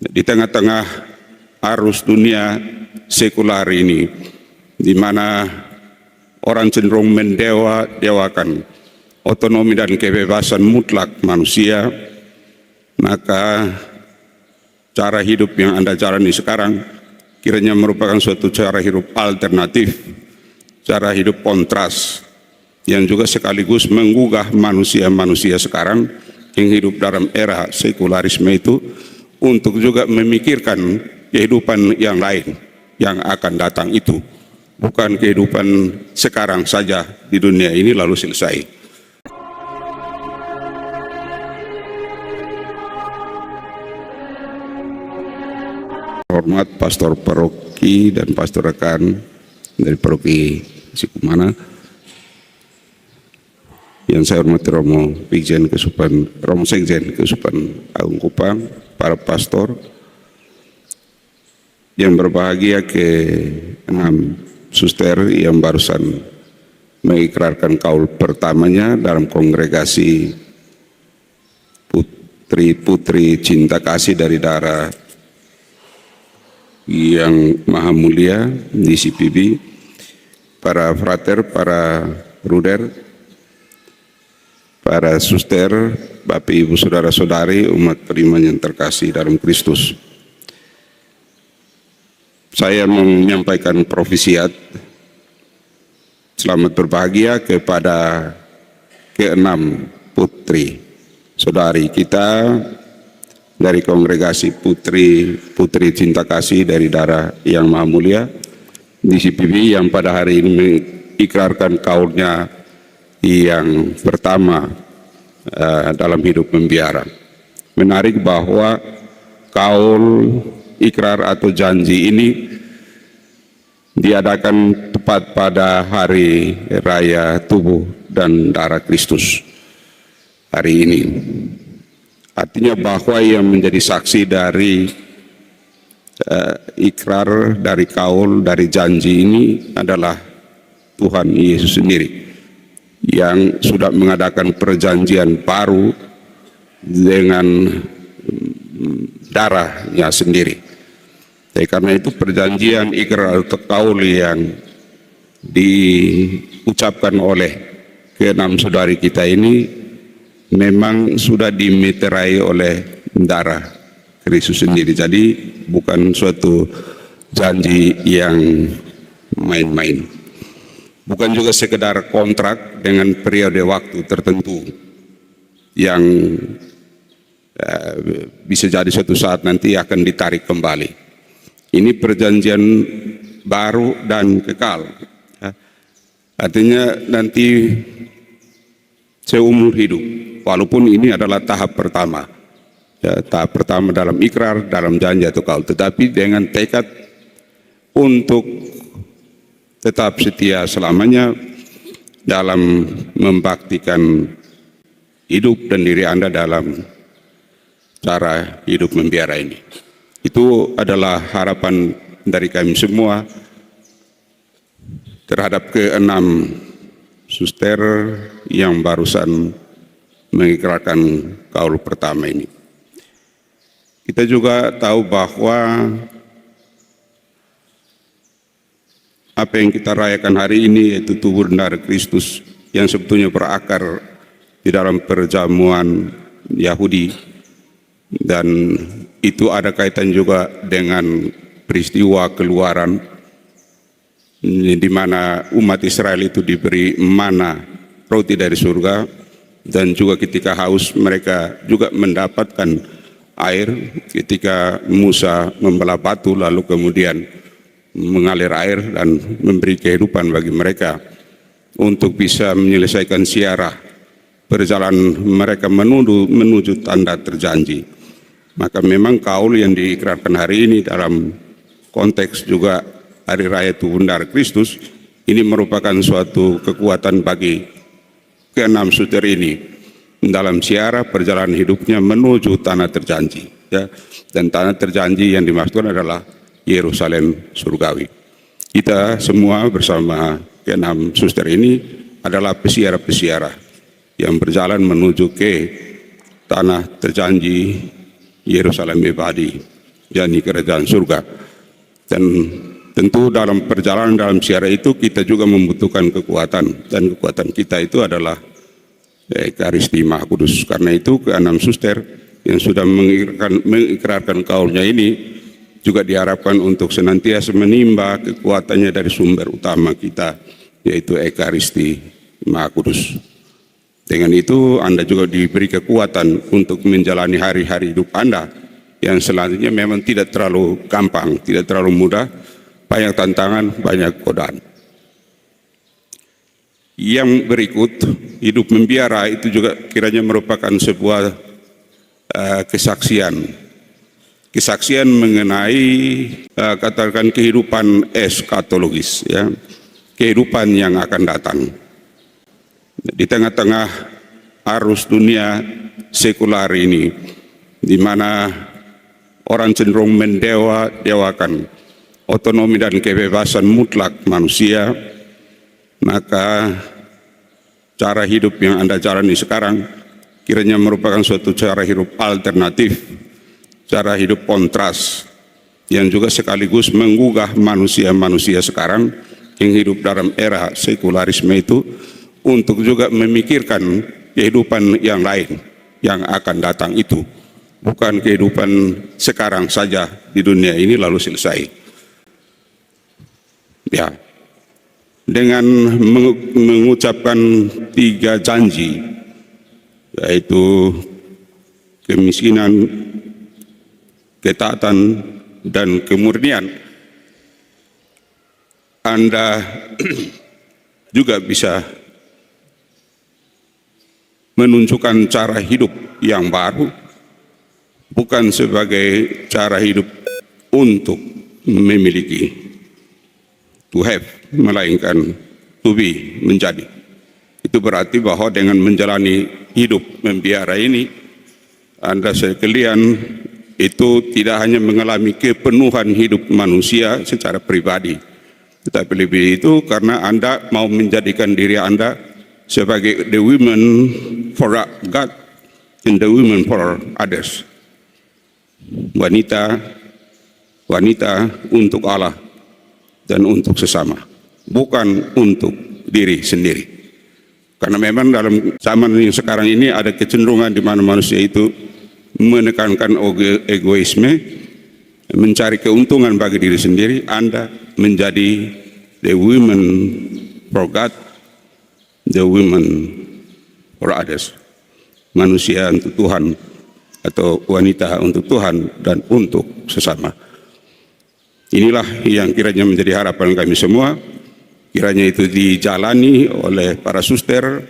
Di tengah-tengah arus dunia sekular ini, di mana orang cenderung mendewakan otonomi dan kebebasan mutlak manusia, maka cara hidup yang Anda jalani sekarang kiranya merupakan suatu cara hidup alternatif, cara hidup kontras, yang juga sekaligus menggugah manusia-manusia sekarang yang hidup dalam era sekularisme itu untuk juga memikirkan kehidupan yang lain yang akan datang itu. Bukan kehidupan sekarang saja di dunia ini lalu selesai. Hormat Pastor Paroki dan Pastor rekan dari Paroki Sikumana, yang saya hormati Romo Sekjen Keuskupan Agung Kupang, para pastor, yang berbahagia ke-6 suster yang barusan mengikrarkan kaul pertamanya dalam kongregasi putri-putri cinta kasih dari darah yang maha mulia di CPB, para frater, para bruder, para suster, Bapak Ibu Saudara-saudari, umat beriman yang terkasih dalam Kristus. Saya menyampaikan profesiat selamat berbahagia kepada ke-6 putri saudari kita dari kongregasi putri cinta kasih dari darah yang maha mulia di CPB, yang pada hari ini mengikrarkan kaulnya yang pertama dalam hidup membiara. Menarik bahwa kaul, ikrar atau janji ini diadakan tepat pada hari raya tubuh dan darah Kristus hari ini. Artinya bahwa yang menjadi saksi dari ikrar, dari kaul, dari janji ini adalah Tuhan Yesus sendiri, yang sudah mengadakan perjanjian baru dengan darahnya sendiri. Jadi karena itu perjanjian ikrar atau kaul yang diucapkan oleh ke-6 saudari kita ini memang sudah dimeterai oleh darah Kristus sendiri. Jadi bukan suatu janji yang main-main. Bukan juga sekedar kontrak dengan periode waktu tertentu yang bisa jadi suatu saat nanti akan ditarik kembali. Ini perjanjian baru dan kekal. Artinya nanti seumur hidup, walaupun ini adalah tahap pertama. Tahap pertama dalam ikrar, dalam janji atau kaul, tetapi dengan tekad untuk tetap setia selamanya dalam membaktikan hidup dan diri Anda dalam cara hidup membiara ini. Itu adalah harapan dari kami semua terhadap ke-6 suster yang barusan mengikrarkan kaul pertama ini. Kita juga tahu bahwa apa yang kita rayakan hari ini, yaitu tubuh dan darah Kristus, yang sebetulnya berakar di dalam perjamuan Yahudi, dan itu ada kaitan juga dengan peristiwa keluaran di mana umat Israel itu diberi mana, roti dari surga, dan juga ketika haus mereka juga mendapatkan air ketika Musa membelah batu lalu kemudian mengalir air dan memberi kehidupan bagi mereka untuk bisa menyelesaikan ziarah perjalanan mereka menuju tanda terjanji. Maka memang kaul yang diikrarkan hari ini dalam konteks juga hari raya tubuh darah Kristus ini merupakan suatu kekuatan bagi ke-6 suster ini dalam ziarah perjalanan hidupnya menuju tanah terjanji, ya. Dan tanah terjanji yang dimaksudkan adalah Yerusalem surgawi. Kita semua bersama ke-6 suster ini adalah pesiara-pesiara yang berjalan menuju ke tanah terjanji Yerusalem abadi, yakni kerajaan surga. Dan tentu dalam perjalanan dalam siara itu kita juga membutuhkan kekuatan, dan kekuatan kita itu adalah Ekaristi Maha Kudus. Karena itu keenam suster yang sudah mengikrarkan kaulnya ini juga diharapkan untuk senantiasa menimba kekuatannya dari sumber utama kita, yaitu Ekaristi Maha Kudus. Dengan itu Anda juga diberi kekuatan untuk menjalani hari-hari hidup Anda yang selanjutnya memang tidak terlalu gampang, tidak terlalu mudah, banyak tantangan, banyak godaan. Yang berikut, hidup membiara itu juga kiranya merupakan sebuah kesaksian mengenai katakan kehidupan eskatologis, ya, kehidupan yang akan datang. Di tengah-tengah arus dunia sekular ini, di mana orang cenderung mendewakan otonomi dan kebebasan mutlak manusia, maka cara hidup yang Anda jalani sekarang kiranya merupakan suatu cara hidup alternatif, cara hidup kontras yang juga sekaligus menggugah manusia-manusia sekarang yang hidup dalam era sekularisme itu untuk juga memikirkan kehidupan yang lain yang akan datang itu, bukan kehidupan sekarang saja di dunia ini lalu selesai. Ya, dengan mengucapkan 3 janji, yaitu kemiskinan, ketaatan, dan kemurnian, Anda juga bisa menunjukkan cara hidup yang baru, bukan sebagai cara hidup untuk memiliki, to have, melainkan to be, menjadi. Itu berarti bahwa dengan menjalani hidup membiara ini, Anda sekalian itu tidak hanya mengalami kepenuhan hidup manusia secara pribadi, tetapi lebih itu karena Anda mau menjadikan diri Anda sebagai the women for God and the women for others. Wanita untuk Allah dan untuk sesama, bukan untuk diri sendiri. Karena memang dalam zaman yang sekarang ini ada kecenderungan di mana manusia itu menekankan egoisme, mencari keuntungan bagi diri sendiri. Anda menjadi the women for God, the women for others, manusia untuk Tuhan atau wanita untuk Tuhan dan untuk sesama. Inilah yang kiranya menjadi harapan kami semua, kiranya itu dijalani oleh para suster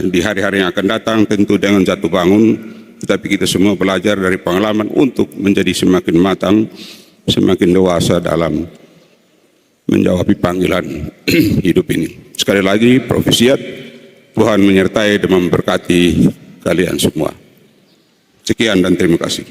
di hari-hari yang akan datang, tentu dengan jatuh bangun, tetapi kita semua belajar dari pengalaman untuk menjadi semakin matang, semakin dewasa dalam menjawab panggilan hidup ini. Sekali lagi, profesiat, Tuhan menyertai dan memberkati kalian semua. Sekian dan terima kasih.